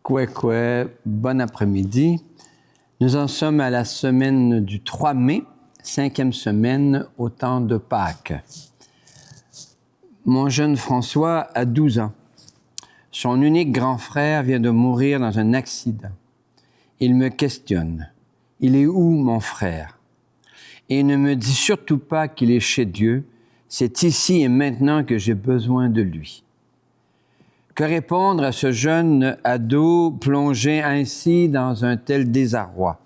Bon après-midi. Nous en sommes à la semaine du 3 mai, 5e semaine au temps de Pâques. Mon jeune François a 12 ans. Son unique grand frère vient de mourir dans un accident. Il me questionne. Il est où, mon frère? Et il ne me dit surtout pas qu'il est chez Dieu. C'est ici et maintenant que j'ai besoin de lui. Que répondre à ce jeune ado plongé ainsi dans un tel désarroi?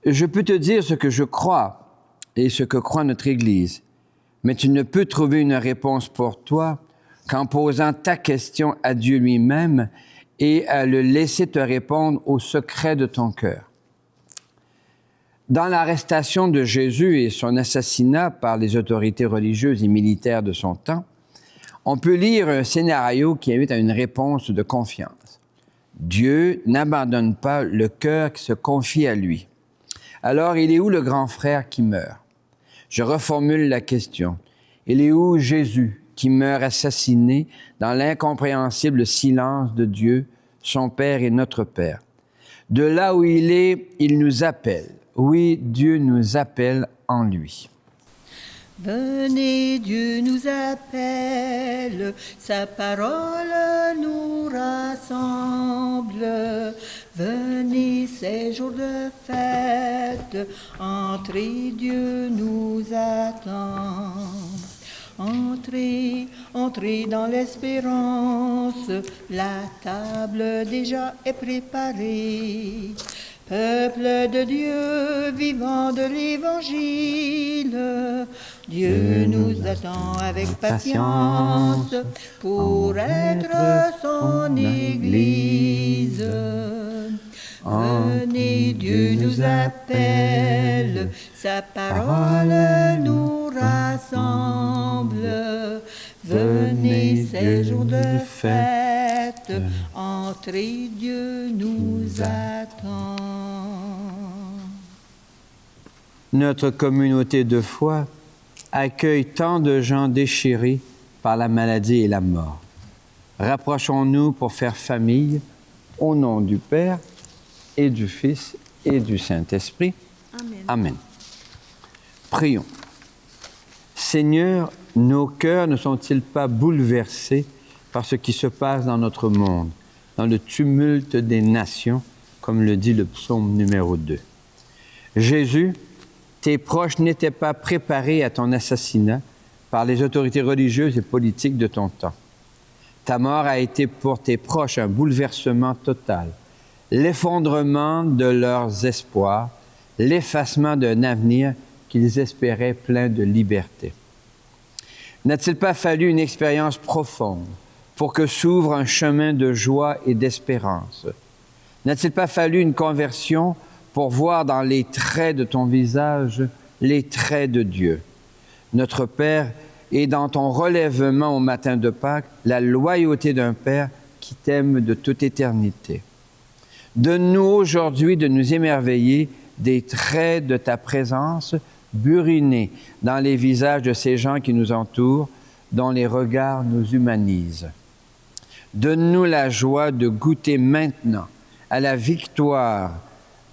Je peux te dire ce que je crois et ce que croit notre Église, mais tu ne peux trouver une réponse pour toi qu'en posant ta question à Dieu lui-même et à le laisser te répondre au secret de ton cœur. Dans l'arrestation de Jésus et son assassinat par les autorités religieuses et militaires de son temps, on peut lire un scénario qui invite à une réponse de confiance. Dieu n'abandonne pas le cœur qui se confie à lui. Alors, il est où le grand frère qui meurt? Je reformule la question. Il est où Jésus qui meurt assassiné dans l'incompréhensible silence de Dieu, son Père et notre Père? De là où il est, il nous appelle. Oui, Dieu nous appelle en lui. Venez, Dieu nous appelle, sa parole nous rassemble. Venez, ces jours de fête, entrez, Dieu nous attend. Entrez, entrez dans l'espérance, la table déjà est préparée. Peuple de Dieu, vivant de l'Évangile, Dieu nous attend avec patience pour être son Église. Venez, Dieu nous appelle, sa parole nous rassemble. Venez, ces jours de fête, entrez, Dieu nous attend. Notre communauté de foi accueille tant de gens déchirés par la maladie et la mort. Rapprochons-nous pour faire famille au nom du Père et du Fils et du Saint-Esprit. Amen. Amen. Prions. Seigneur, nos cœurs ne sont-ils pas bouleversés par ce qui se passe dans notre monde, dans le tumulte des nations, comme le dit le psaume numéro 2? Jésus, tes proches n'étaient pas préparés à ton assassinat par les autorités religieuses et politiques de ton temps. Ta mort a été pour tes proches un bouleversement total, l'effondrement de leurs espoirs, l'effacement d'un avenir qu'ils espéraient plein de liberté. N'a-t-il pas fallu une expérience profonde pour que s'ouvre un chemin de joie et d'espérance? N'a-t-il pas fallu une conversion pour voir dans les traits de ton visage les traits de Dieu? Notre Père, est dans ton relèvement au matin de Pâques la loyauté d'un Père qui t'aime de toute éternité. Donne-nous aujourd'hui de nous émerveiller des traits de ta présence burinés dans les visages de ces gens qui nous entourent, dont les regards nous humanisent. Donne-nous la joie de goûter maintenant à la victoire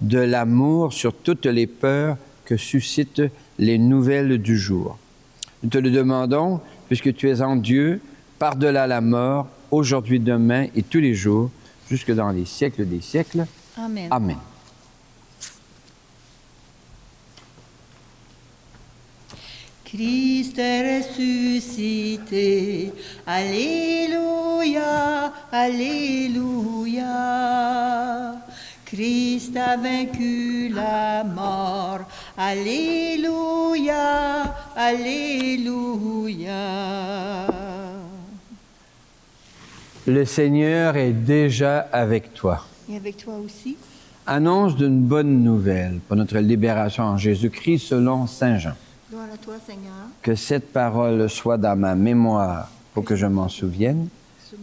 de l'amour sur toutes les peurs que suscitent les nouvelles du jour. Nous te le demandons, puisque tu es en Dieu, par-delà la mort, aujourd'hui, demain et tous les jours, jusque dans les siècles des siècles. Amen. Amen. Christ est ressuscité, Alléluia, Alléluia. Christ a vaincu la mort, Alléluia, Alléluia. Le Seigneur est déjà avec toi. Et avec toi aussi. Annonce d'une bonne nouvelle pour notre libération en Jésus-Christ selon Saint Jean. Gloire à toi, Seigneur. Que cette parole soit dans ma mémoire pour que je m'en souvienne,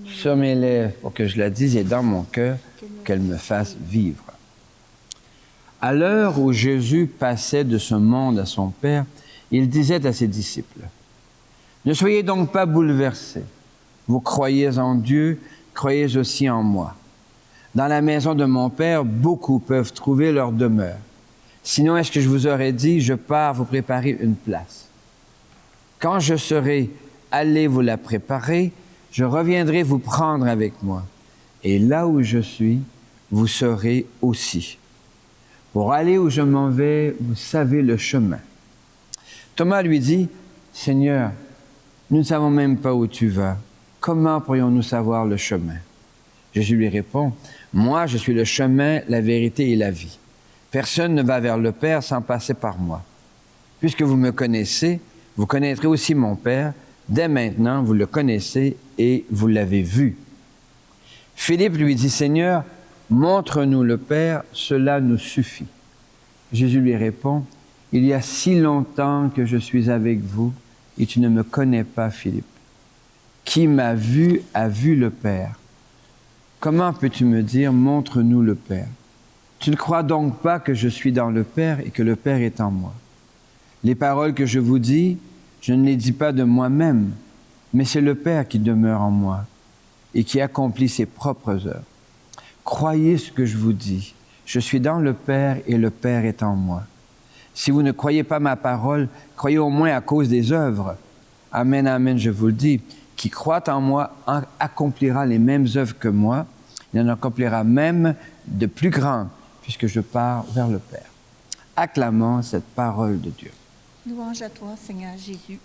sur mes lèvres pour que je la dise et dans mon cœur qu'elle me fasse vivre. À l'heure où Jésus passait de ce monde à son Père, il disait à ses disciples, « Ne soyez donc pas bouleversés. Vous croyez en Dieu, croyez aussi en moi. Dans la maison de mon Père, beaucoup peuvent trouver leur demeure. Sinon, est-ce que je vous aurais dit, je pars vous préparer une place? Quand je serai allé vous la préparer, je reviendrai vous prendre avec moi. Et là où je suis, vous serez aussi. Pour aller où je m'en vais, vous savez le chemin. Thomas lui dit, « Seigneur, nous ne savons même pas où tu vas. Comment pourrions-nous savoir le chemin? » Jésus lui répond, « Moi, je suis le chemin, la vérité et la vie. Personne ne va vers le Père sans passer par moi. Puisque vous me connaissez, vous connaîtrez aussi mon Père. Dès maintenant, vous le connaissez et vous l'avez vu. » Philippe lui dit, « Seigneur, montre-nous le Père, cela nous suffit. » Jésus lui répond, « Il y a si longtemps que je suis avec vous et tu ne me connais pas, Philippe. Qui m'a vu a vu le Père. Comment peux-tu me dire, montre-nous le Père? Tu ne crois donc pas que je suis dans le Père et que le Père est en moi. Les paroles que je vous dis, je ne les dis pas de moi-même, mais c'est le Père qui demeure en moi et qui accomplit ses propres œuvres. Croyez ce que je vous dis. Je suis dans le Père et le Père est en moi. Si vous ne croyez pas ma parole, croyez au moins à cause des œuvres. Amen, amen, je vous le dis. Qui croit en moi accomplira les mêmes œuvres que moi. Il en accomplira même de plus grandes, puisque je pars vers le Père. Acclamons cette parole de Dieu. Louange à toi, Seigneur Jésus.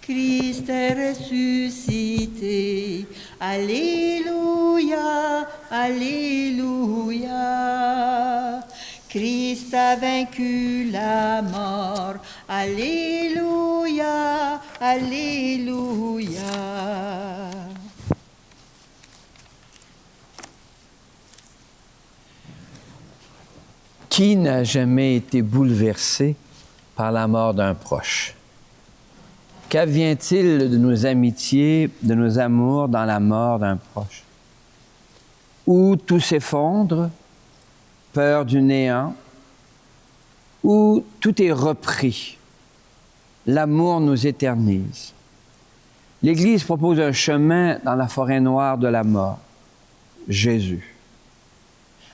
Christ est ressuscité. Alléluia, alléluia. Christ a vaincu la mort. Alléluia, alléluia. Qui n'a jamais été bouleversé par la mort d'un proche? Qu'advient-il de nos amitiés, de nos amours dans la mort d'un proche? Ou tout s'effondre, peur du néant, ou tout est repris. L'amour nous éternise. L'Église propose un chemin dans la forêt noire de la mort, Jésus.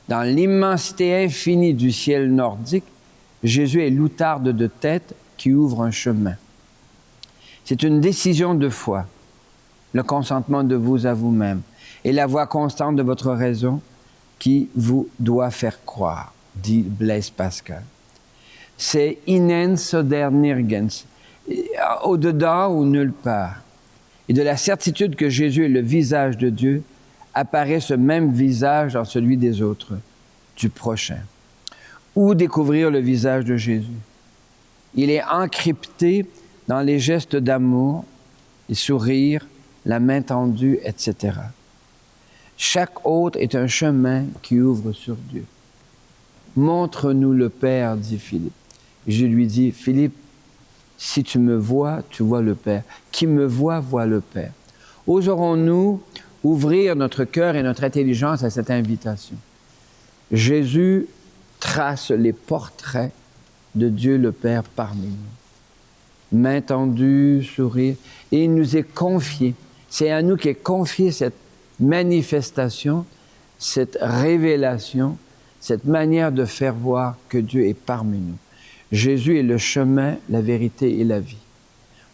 Dans l'immensité infinie du ciel nordique, Jésus est l'outarde de tête qui ouvre un chemin. C'est une décision de foi, le consentement de vous à vous-même et la voix constante de votre raison qui vous doit faire croire, dit Blaise Pascal. C'est inens oder nirgends, au-dedans ou nulle part. Et de la certitude que Jésus est le visage de Dieu, apparaît ce même visage dans celui des autres, du prochain. Où découvrir le visage de Jésus? Il est encrypté dans les gestes d'amour, les sourires, la main tendue, etc. Chaque autre est un chemin qui ouvre sur Dieu. Montre-nous le Père, dit Philippe. Et je lui dis, Philippe, si tu me vois, tu vois le Père. Qui me voit, voit le Père. Oserons-nous ouvrir notre cœur et notre intelligence à cette invitation? Jésus trace les portraits de Dieu le Père parmi nous. Main tendue, sourire, et il nous est confié. C'est à nous qu'est confiée cette manifestation, cette révélation, cette manière de faire voir que Dieu est parmi nous. Jésus est le chemin, la vérité et la vie.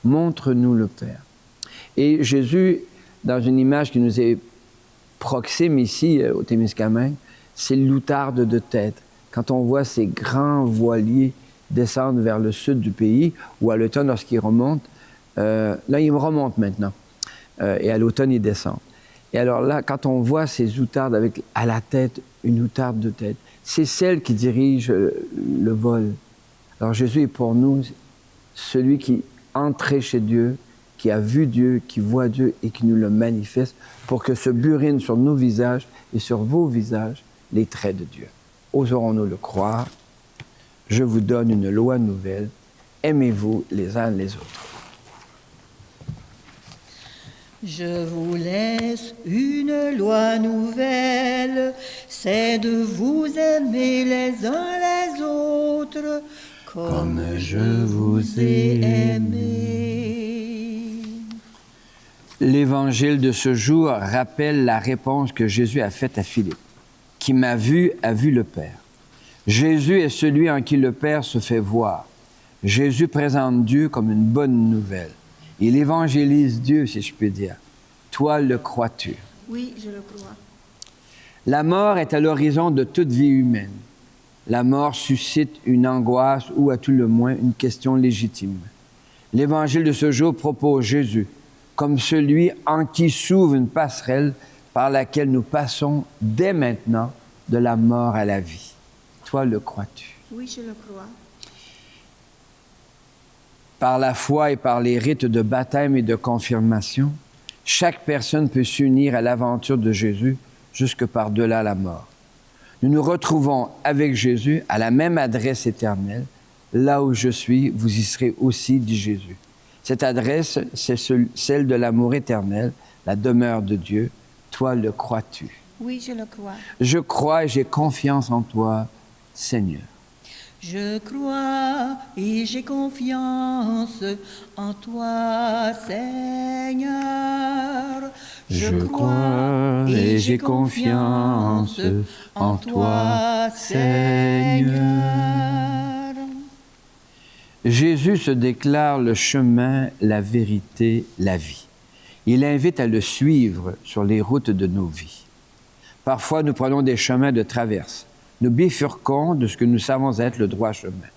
Montre-nous le Père. Et Jésus, dans une image qui nous est proxime ici, au Témiscamingue, c'est l'outarde de tête. Quand on voit ces grands voiliers descendre vers le sud du pays, ou à l'automne lorsqu'ils remontent, là ils remontent maintenant, et à l'automne ils descendent. Et alors là, quand on voit ces outardes avec à la tête une outarde de tête, c'est celle qui dirige le vol. Alors Jésus est pour nous celui qui entrait chez Dieu, qui a vu Dieu, qui voit Dieu et qui nous le manifeste pour que se burinent sur nos visages et sur vos visages les traits de Dieu. Oserons-nous le croire? Je vous donne une loi nouvelle. Aimez-vous les uns les autres. Je vous laisse une loi nouvelle, c'est de vous aimer les uns les autres, comme je vous ai aimé. L'évangile de ce jour rappelle la réponse que Jésus a faite à Philippe. Qui m'a vu a vu le Père. Jésus est celui en qui le Père se fait voir. Jésus présente Dieu comme une bonne nouvelle. Il évangélise Dieu, si je puis dire. Toi, le crois-tu? Oui, je le crois. La mort est à l'horizon de toute vie humaine. La mort suscite une angoisse ou à tout le moins une question légitime. L'Évangile de ce jour propose Jésus comme celui en qui s'ouvre une passerelle par laquelle nous passons dès maintenant de la mort à la vie. Toi, le crois-tu? Oui, je le crois. Par la foi et par les rites de baptême et de confirmation, chaque personne peut s'unir à l'aventure de Jésus jusque par-delà la mort. Nous nous retrouvons avec Jésus à la même adresse éternelle. Là où je suis, vous y serez aussi, dit Jésus. Cette adresse, c'est celle de l'amour éternel, la demeure de Dieu. Toi, le crois-tu? Oui, je le crois. Je crois et j'ai confiance en toi, Seigneur. Je crois et j'ai confiance en toi, Seigneur. Je crois et j'ai confiance en toi, Seigneur. Jésus se déclare le chemin, la vérité, la vie. Il invite à le suivre sur les routes de nos vies. Parfois, nous prenons des chemins de traverse. Nous bifurquons de ce que nous savons être le droit chemin.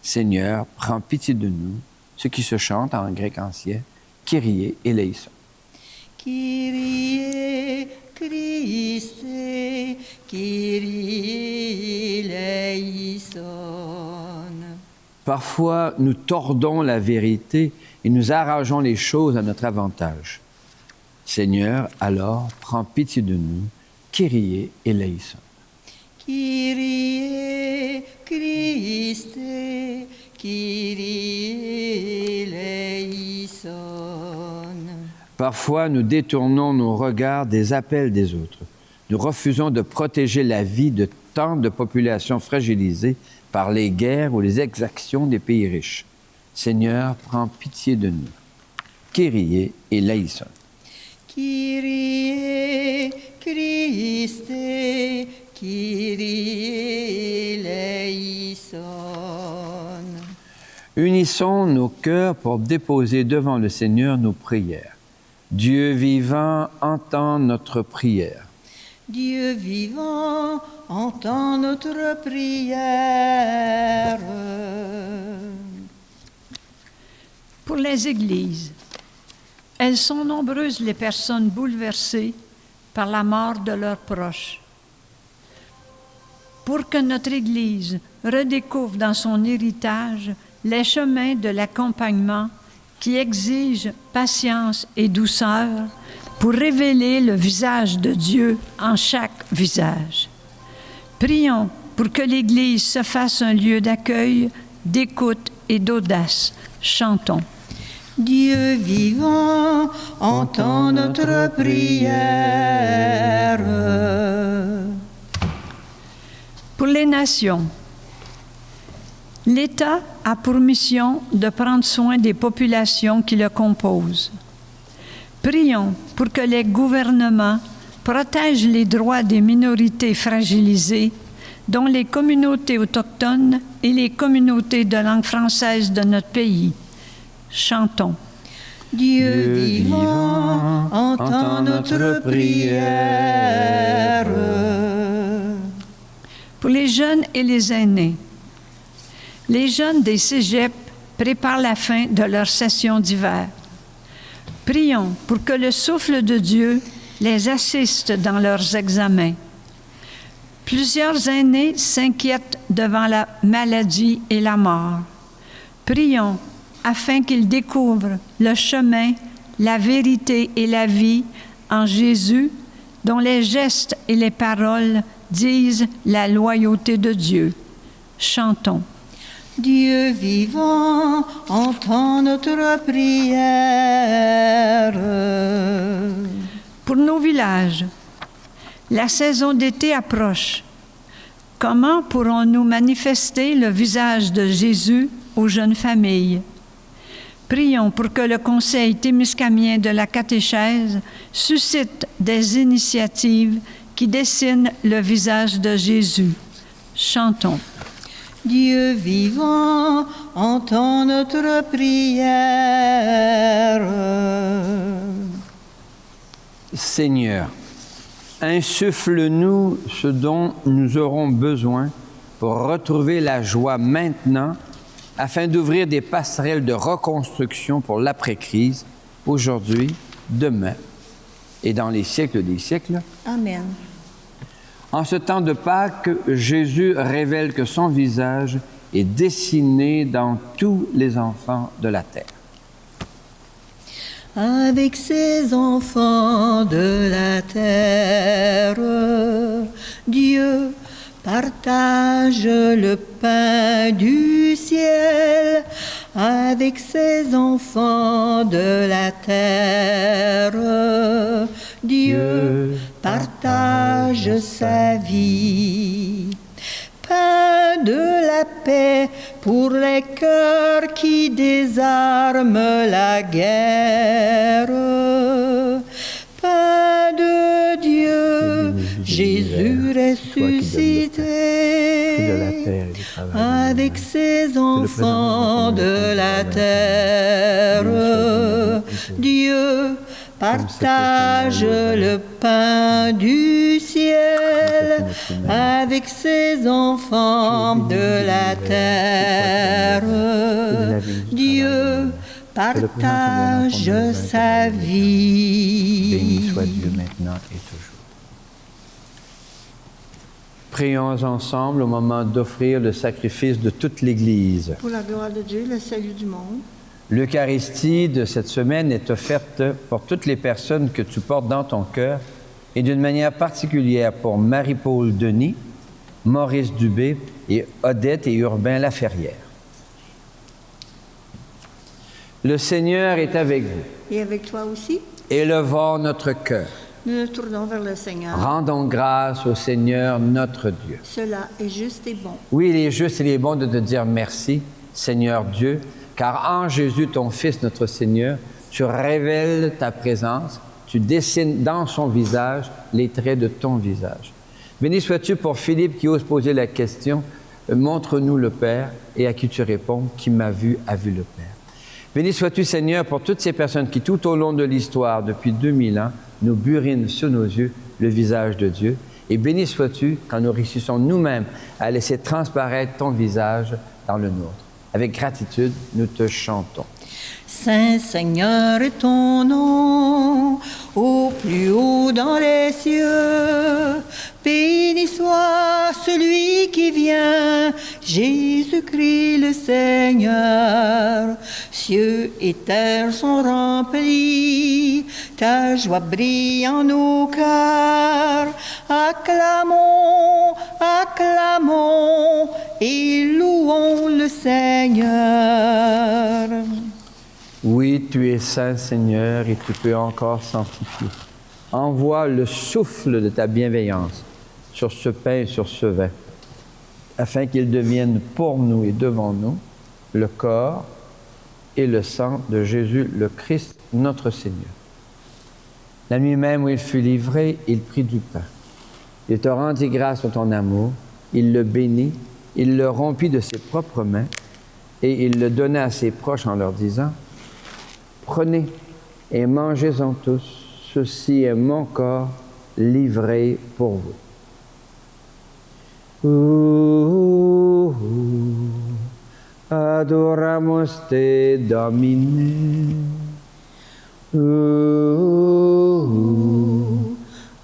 Seigneur, prends pitié de nous, ce qui se chante en grec ancien, Kyrie eleison. Kyrie Christe, Kyrie eleison. Parfois, nous tordons la vérité et nous arrangeons les choses à notre avantage. Seigneur, alors, prends pitié de nous, Kyrie eleison. Kyrie Christe, Kyrie eleison. Parfois, nous détournons nos regards des appels des autres. Nous refusons de protéger la vie de tant de populations fragilisées par les guerres ou les exactions des pays riches. Seigneur, prends pitié de nous. Kyrie eleison. Kyrie Christe, Kyrie eleison. Unissons nos cœurs pour déposer devant le Seigneur nos prières. Dieu vivant, entends notre prière. Dieu vivant, entends notre prière. Pour les églises, elles sont nombreuses les personnes bouleversées par la mort de leurs proches. Pour que notre Église redécouvre dans son héritage les chemins de l'accompagnement qui exigent patience et douceur pour révéler le visage de Dieu en chaque visage. Prions pour que l'Église se fasse un lieu d'accueil, d'écoute et d'audace. Chantons. Dieu vivant, entends notre prière. Pour les nations, l'État a pour mission de prendre soin des populations qui le composent. Prions pour que les gouvernements protègent les droits des minorités fragilisées, dont les communautés autochtones et les communautés de langue française de notre pays. Chantons. Dieu vivant, entends notre prière. Pour les jeunes et les aînés, les jeunes des cégeps préparent la fin de leur session d'hiver. Prions pour que le souffle de Dieu les assiste dans leurs examens. Plusieurs aînés s'inquiètent devant la maladie et la mort. Prions afin qu'ils découvrent le chemin, la vérité et la vie en Jésus, dont les gestes et les paroles disent la loyauté de Dieu. Chantons. Dieu vivant, entends notre prière. Pour nos villages, la saison d'été approche. Comment pourrons-nous manifester le visage de Jésus aux jeunes familles? Prions pour que le Conseil témiscamien de la catéchèse suscite des initiatives qui dessinent le visage de Jésus. Chantons. Dieu vivant, entends notre prière. Seigneur, insuffle-nous ce dont nous aurons besoin pour retrouver la joie maintenant, afin d'ouvrir des passerelles de reconstruction pour l'après-crise, aujourd'hui, demain et dans les siècles des siècles. Amen. En ce temps de Pâques, Jésus révèle que son visage est dessiné dans tous les enfants de la terre. Avec ses enfants de la terre, Dieu partage le pain du ciel. Avec ses enfants de la terre, Dieu partage sa vie. Pain de la paix pour les cœurs qui désarment la guerre. Pain de Dieu, Jésus ressuscité, avec ses enfants de la terre, Dieu partage le pain du ciel avec ses enfants de la terre. Dieu partage sa vie. Béni soit Dieu maintenant et toujours. Prions ensemble au moment d'offrir le sacrifice de toute l'Église. Pour la gloire de Dieu, le salut du monde. L'Eucharistie de cette semaine est offerte pour toutes les personnes que tu portes dans ton cœur et d'une manière particulière pour Marie-Paul Denis, Maurice Dubé et Odette et Urbain Laferrière. Le Seigneur est avec vous. Et avec toi aussi, Élevons notre cœur. nous nous tournons vers le Seigneur. Rendons grâce au Seigneur notre Dieu. Cela est juste et bon. Oui, il est juste et il est bon de te dire merci, Seigneur Dieu, car en Jésus, ton Fils, notre Seigneur, tu révèles ta présence, tu dessines dans son visage les traits de ton visage. Béni sois-tu pour Philippe qui ose poser la question, montre-nous le Père, et à qui tu réponds, qui m'a vu a vu le Père. Béni sois-tu, Seigneur, pour toutes ces personnes qui, tout au long de l'histoire, depuis 2000 ans, nous burinent sur nos yeux le visage de Dieu. Et béni sois-tu quand nous réussissons nous-mêmes à laisser transparaître ton visage dans le nôtre. Avec gratitude, nous te chantons. Saint Seigneur est ton nom, au plus haut dans les cieux. Béni soit celui qui vient, Jésus-Christ le Seigneur. Cieux et terre sont remplis, ta joie brille en nos cœurs. Acclamons, acclamons et louons le Seigneur. Oui, tu es saint, Seigneur, et tu peux encore sanctifier. Envoie le souffle de ta bienveillance sur ce pain et sur ce vin, afin qu'ils deviennent pour nous et devant nous le corps et le sang de Jésus le Christ, notre Seigneur. La nuit même où il fut livré, il prit du pain. Il te rendit grâce pour ton amour, il le bénit, il le rompit de ses propres mains, et il le donna à ses proches en leur disant: prenez et mangez-en tous, ceci est mon corps livré pour vous. Adoramus te, Domine.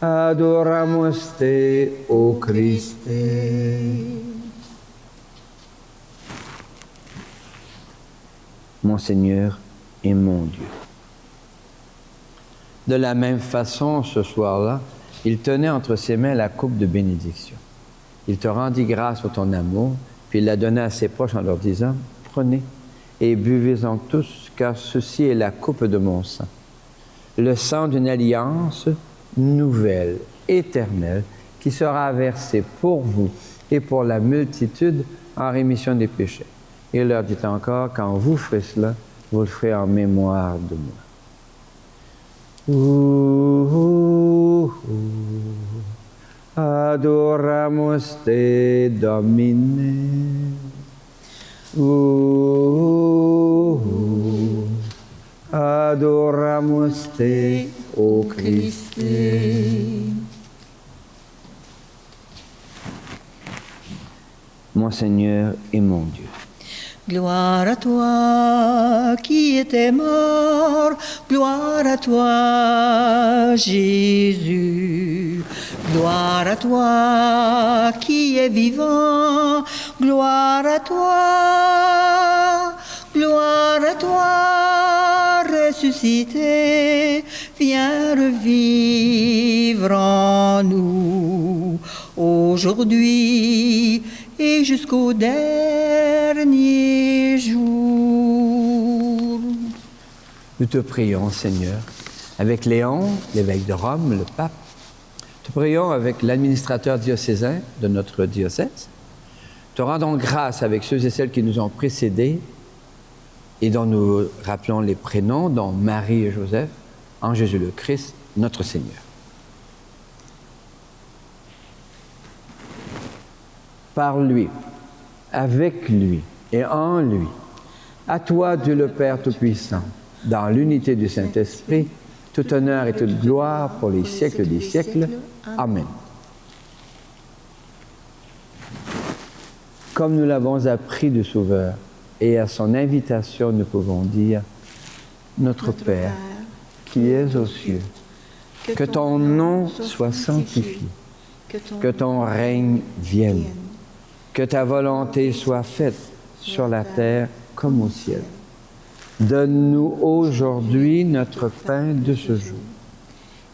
Adoramus te, o Christe. Mon Seigneur et mon Dieu. De la même façon, ce soir-là, il tenait entre ses mains la coupe de bénédiction. Il te rendit grâce pour ton amour, puis il la donna à ses proches en leur disant: prenez et buvez-en tous, car ceci est la coupe de mon sang, le sang d'une alliance nouvelle, éternelle, qui sera versé pour vous et pour la multitude en rémission des péchés. Et il leur dit encore: quand vous ferez cela, Vous le ferez en mémoire de moi. Adoramus te, Domine. Adoramus te, ô Christ. Mon Seigneur et mon Dieu. Gloire à toi qui étais mort, gloire à toi Jésus. Gloire à toi qui es vivant, gloire à toi ressuscité, viens revivre en nous aujourd'hui et jusqu'au dernier jour. Nous te prions, Seigneur, avec Léon, l'évêque de Rome, le pape. Te prions avec l'administrateur diocésain de notre diocèse. Te rendons grâce avec ceux et celles qui nous ont précédés et dont nous rappelons les prénoms, dont Marie et Joseph, en Jésus le Christ, notre Seigneur. Par lui, avec lui et en lui, à toi, Dieu le Père Tout-Puissant, dans l'unité du Saint-Esprit, tout honneur et toute gloire pour les siècles des siècles. Amen. Comme nous l'avons appris du Sauveur, et à son invitation, nous pouvons dire, Notre Père, qui es aux cieux, que ton nom soit sanctifié, que ton règne vienne, que ta volonté soit faite sur la terre comme au ciel. Donne-nous aujourd'hui notre pain de ce jour.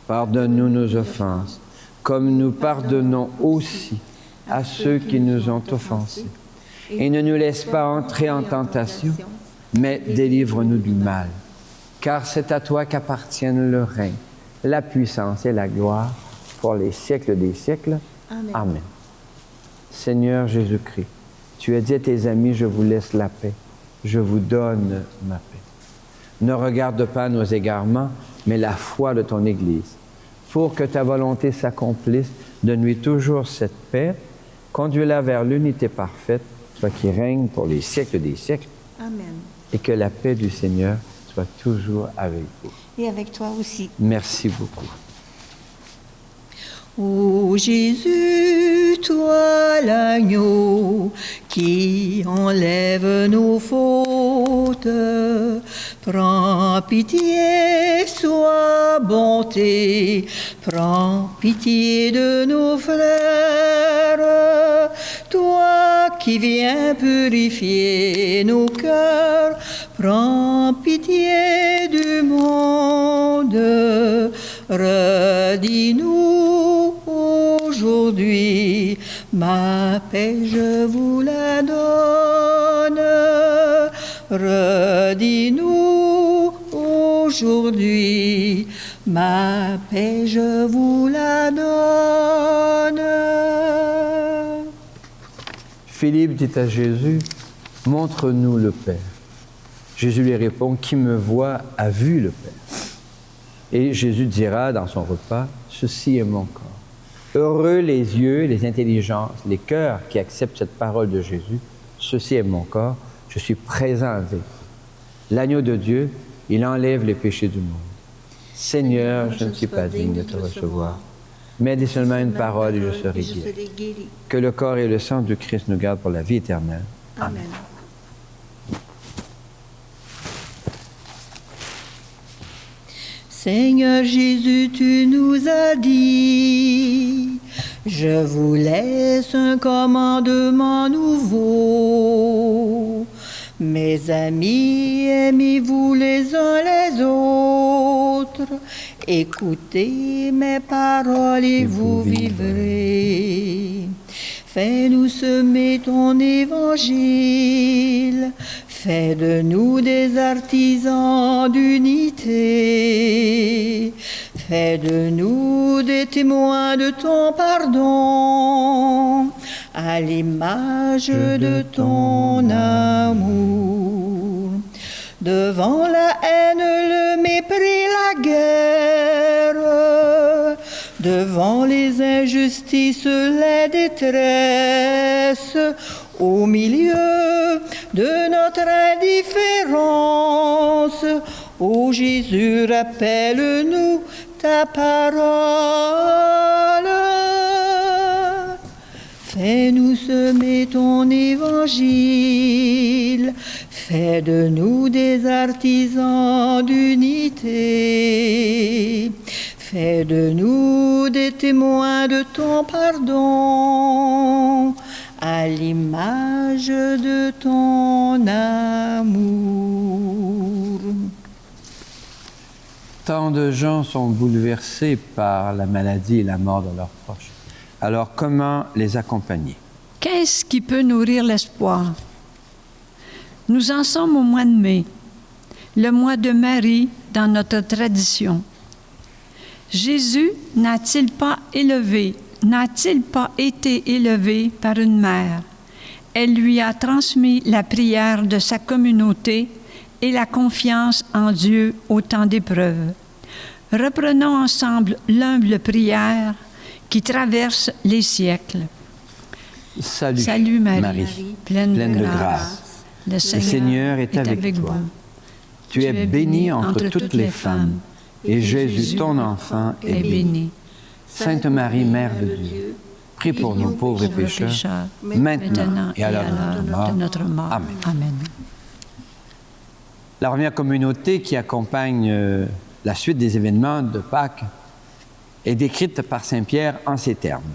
Pardonne-nous nos offenses, comme nous pardonnons aussi à ceux qui nous ont offensés. Et ne nous laisse pas entrer en tentation, mais délivre-nous du mal. Car c'est à toi qu'appartiennent le règne, la puissance et la gloire pour les siècles des siècles. Amen. Amen. Seigneur Jésus-Christ, tu as dit à tes amis, je vous laisse la paix, je vous donne ma paix. Ne regarde pas nos égarements, mais la foi de ton Église. Pour que ta volonté s'accomplisse, donne-lui toujours cette paix, conduis-la vers l'unité parfaite, toi qui règnes pour les siècles des siècles. Amen. Et que la paix du Seigneur soit toujours avec vous. Et avec toi aussi. Merci beaucoup. Ô Jésus, toi l'agneau qui enlève nos fautes, prends pitié, sois bonté, prends pitié de nos frères. Toi qui viens purifier nos cœurs, prends pitié du monde, redis-nous aujourd'hui, ma paix je vous la donne. Redis-nous aujourd'hui, ma paix je vous la donne. Philippe dit à Jésus, montre-nous le Père. Jésus lui répond, qui me voit a vu le Père. Et Jésus dira dans son repas, ceci est mon corps. Heureux les yeux, les intelligences, les cœurs qui acceptent cette parole de Jésus. Ceci est mon corps, je suis présent avec vous. L'agneau de Dieu, il enlève les péchés du monde. Seigneur, je ne suis pas digne de te recevoir, mais dis seulement une parole et je serai guéri. Que le corps et le sang du Christ nous gardent pour la vie éternelle. Amen. Seigneur Jésus, tu nous as dit, je vous laisse un commandement nouveau. Mes amis, aimez-vous les uns les autres, écoutez mes paroles et vous vivrez. Fais-nous semer ton évangile, fais de nous des artisans d'unité, fais de nous des témoins de ton pardon, à l'image de ton amour. devant la haine, le mépris, la guerre, devant les injustices, les détresses, au milieu de notre indifférence. Ô Jésus, rappelle-nous ta parole. Fais-nous semer ton évangile. Fais de nous des artisans d'unité. Fais de nous des témoins de ton pardon, à l'image de ton amour. Tant de gens sont bouleversés par la maladie et la mort de leurs proches. Alors, comment les accompagner? Qu'est-ce qui peut nourrir l'espoir? Nous en sommes au mois de mai, le mois de Marie dans notre tradition. Jésus n'a-t-il pas été élevé par une mère? Elle lui a transmis la prière de sa communauté et la confiance en Dieu au temps d'épreuve. Reprenons ensemble l'humble prière qui traverse les siècles. Salut Marie, pleine de grâce. Le Seigneur est avec toi. Tu es bénie entre toutes les femmes, et Jésus, ton enfant, est béni. Sainte Marie, Mère de Dieu, prie pour nous pauvres pécheurs, maintenant et à l'heure de notre mort. Amen. Amen. La première communauté qui accompagne la suite des événements de Pâques est décrite par saint Pierre en ces termes.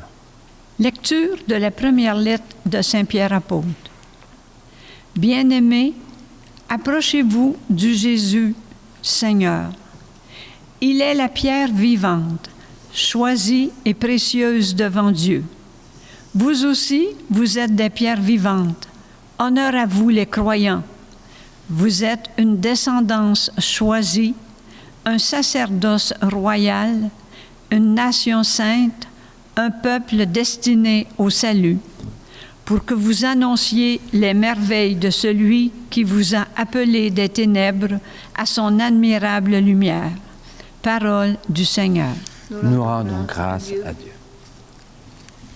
Lecture de la première lettre de saint Pierre apôtre. Bien-aimés, approchez-vous du Jésus, Seigneur. Il est la pierre vivante, choisie et précieuse devant Dieu. Vous aussi, vous êtes des pierres vivantes. Honneur à vous les croyants. Vous êtes une descendance choisie, un sacerdoce royal, une nation sainte, un peuple destiné au salut, pour que vous annonciez les merveilles de celui qui vous a appelé des ténèbres à son admirable lumière. Parole du Seigneur. Nous rendons grâce à Dieu.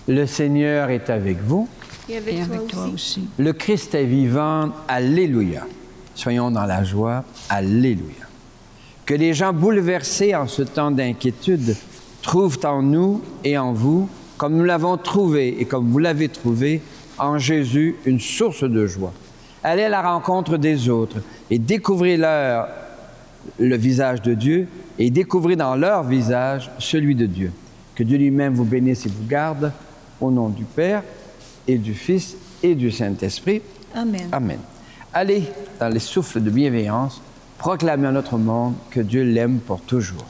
Le Seigneur est avec vous. Et avec toi aussi. Le Christ est vivant. Alléluia. Soyons dans la joie. Alléluia. Que les gens bouleversés en ce temps d'inquiétude trouvent en nous et en vous, comme nous l'avons trouvé et comme vous l'avez trouvé, en Jésus, une source de joie. Allez à la rencontre des autres et découvrez-leur le visage de Dieu et découvrez dans leur visage celui de Dieu. Que Dieu lui-même vous bénisse et vous garde, au nom du Père et du Fils et du Saint-Esprit. Amen. Amen. Allez, dans les souffles de bienveillance, proclamer à notre monde que Dieu l'aime pour toujours.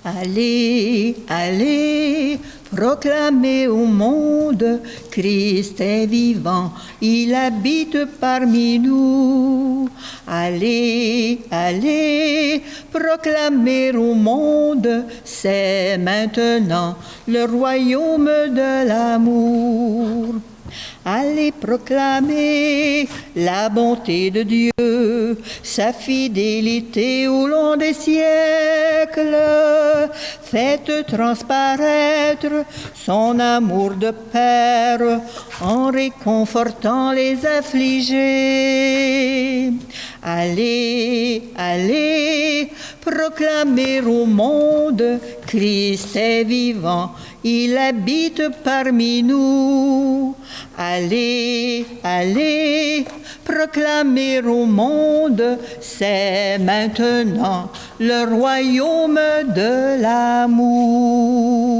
Allez, allez, proclamez au monde, Christ est vivant, il habite parmi nous. Allez, allez, proclamez au monde, c'est maintenant le royaume de l'amour. Allez proclamer la bonté de Dieu, sa fidélité au long des siècles. Faites transparaître son amour de Père en réconfortant les affligés. Allez, allez, proclamer au monde, Christ est vivant, il habite parmi nous. Allez, allez, proclamer au monde, c'est maintenant le royaume de l'amour.